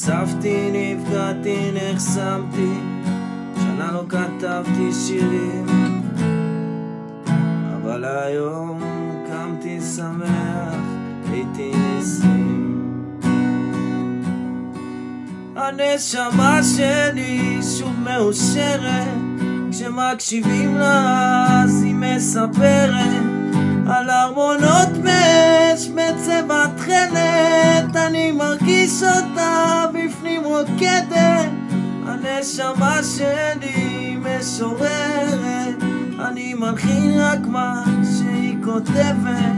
נחשפתי, נפגעתי, נחסמתי, שנה לא כתבתי שירים, אבל היום קמתי שמח, הייתי ניסים. הנשמה שלי שוב מאושרת, כשמקשיבים לה אז היא מספרת על ארמונות מש בצבע תכלת, אני מרגיש אותה בפנים רוקדת. הנשמה שלי משוררת, אני מלחין רק מה שהיא כותבת.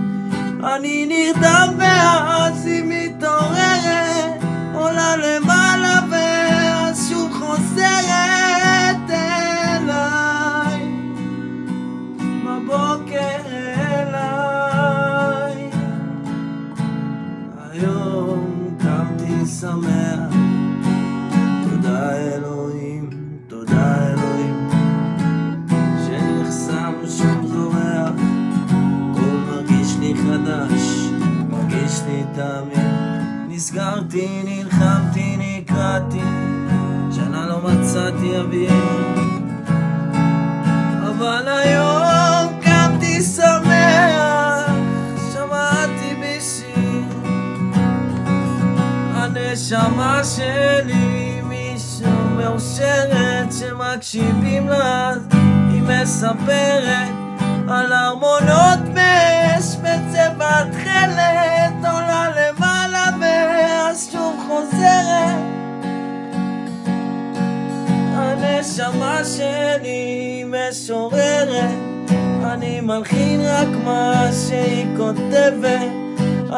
אני נרדם ואז היא מתעוררת, עולה למעלה ואז שוב חוזרת אליי בבוקר אליי. היום קמתי שמח, תודה אלוהים, תודה אלוהים, שנחסם שוב זורח, הכל מרגיש לי חדש, מרגיש לי תמיד. נסגרתי, נלחמתי, נקראתי, שנה לא מצאתי אוויר, אבל היום קמתי שמח, שמעתי בשיר. הנשמה שלי מישהו מאושרת, שמקשיבים לה היא מספרת על ארמונות מש בצבע תכלת, עולה למעלה ואז שוב חוזרת. הנשמה שלי משוררת, אני מלחין רק מה שהיא כותבת.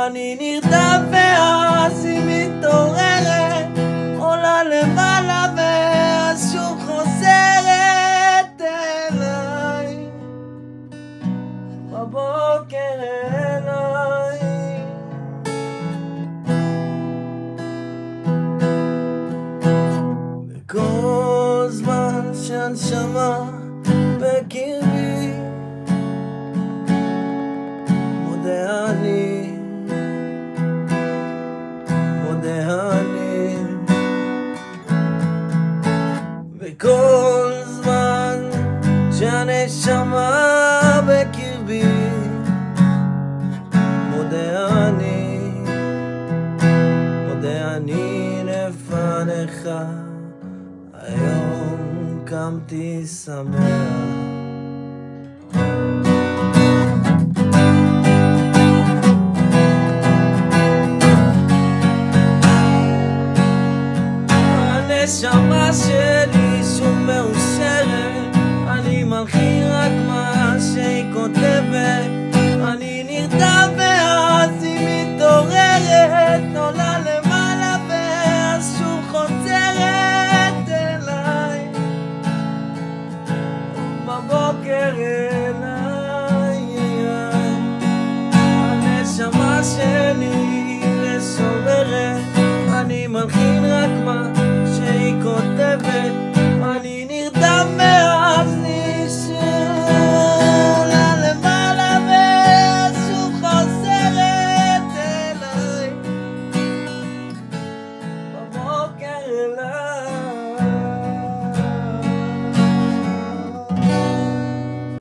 אני נרדם ואז היא מתעוררת, עולה למעלה ואז שוב חוזרת אליי בבוקר אליי. וכל זמן שהנשמה בקרבי, מודה אני, מודה אני. וכל זמן שהנשמה בקרבי, מודה אני, מודה אני לפניך. היום קמתי שמח.